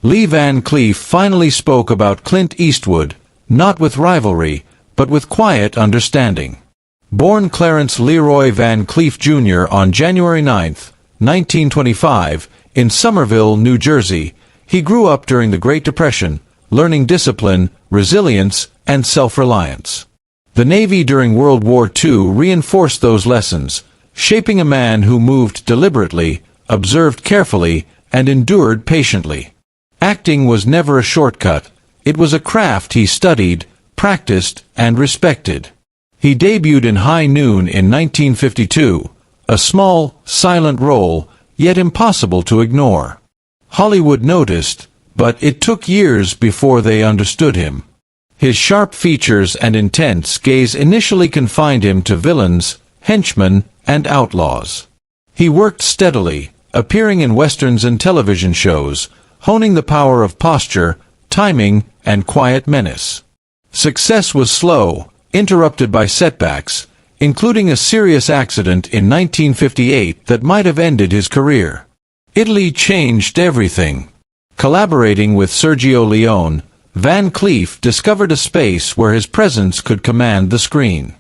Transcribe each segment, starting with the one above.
Lee Van Cleef finally spoke about Clint Eastwood, not with rivalry, but with quiet understanding. Born Clarence Leroy Van Cleef Jr. on January 9, 1925, in Somerville, New Jersey, he grew up during the Great Depression, learning discipline, resilience, and self-reliance. The Navy during World War II reinforced those lessons, shaping a man who moved deliberately, observed carefully, and endured patiently. Acting was never a shortcut. It was a craft he studied, practiced, and respected. He debuted in High Noon in 1952, a small, silent role, yet impossible to ignore. Hollywood noticed, but it took years before they understood him. His sharp features and intense gaze initially confined him to villains, henchmen, and outlaws. He worked steadily, appearing in westerns and television shows, honing the power of posture, timing, and quiet menace. Success was slow, interrupted by setbacks, including a serious accident in 1958 that might have ended his career. Italy changed everything. Collaborating with Sergio Leone, Van Cleef discovered a space where his presence could command the screen.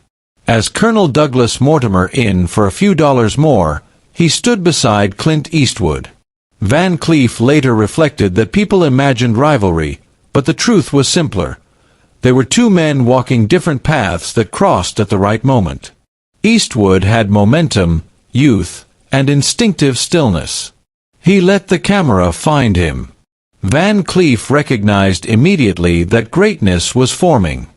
As Colonel Douglas Mortimer in For a Few Dollars More, he stood beside Clint Eastwood. Van Cleef later reflected that people imagined rivalry, but the truth was simpler. They were two men walking different paths that crossed at the right moment. Eastwood had momentum, youth, and instinctive stillness. He let the camera find him. Van Cleef recognized immediately that greatness was forming.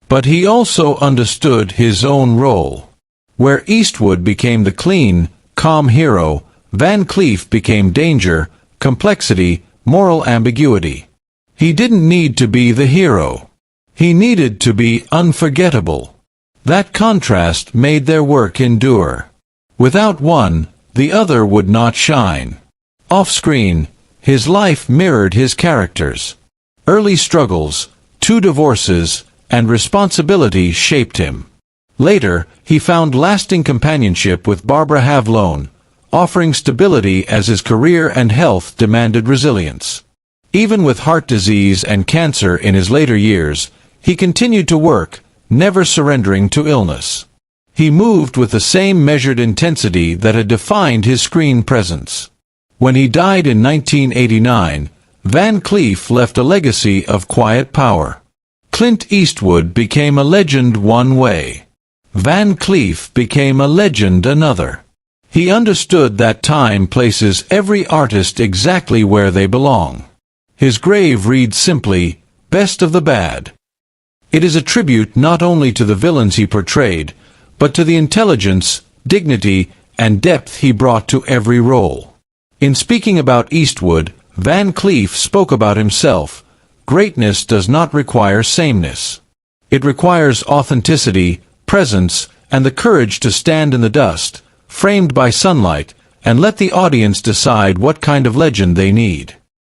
But he also understood his own role. Where Eastwood became the clean, calm hero, Van Cleef became danger, complexity, moral ambiguity. He didn't need to be the hero. He needed to be unforgettable. That contrast made their work endure. Without one, the other would not shine. Off-screen, his life mirrored his characters. Early struggles, 2 divorces, and responsibility shaped him. Later, he found lasting companionship with Barbara Havlone, offering stability as his career and health demanded resilience. Even with heart disease and cancer in his later years, he continued to work, never surrendering to illness. He moved with the same measured intensity that had defined his screen presence. When he died in 1989, Van Cleef left a legacy of quiet power. Clint Eastwood became a legend one way. Van Cleef became a legend another. He understood that time places every artist exactly where they belong. His grave reads simply, "Best of the Bad." It is a tribute not only to the villains he portrayed, but to the intelligence, dignity, and depth he brought to every role. In speaking about Eastwood, Van Cleef spoke about himself. Greatness does not require sameness. It requires authenticity, presence, and the courage to stand in the dust, framed by sunlight, and let the audience decide what kind of legend they need.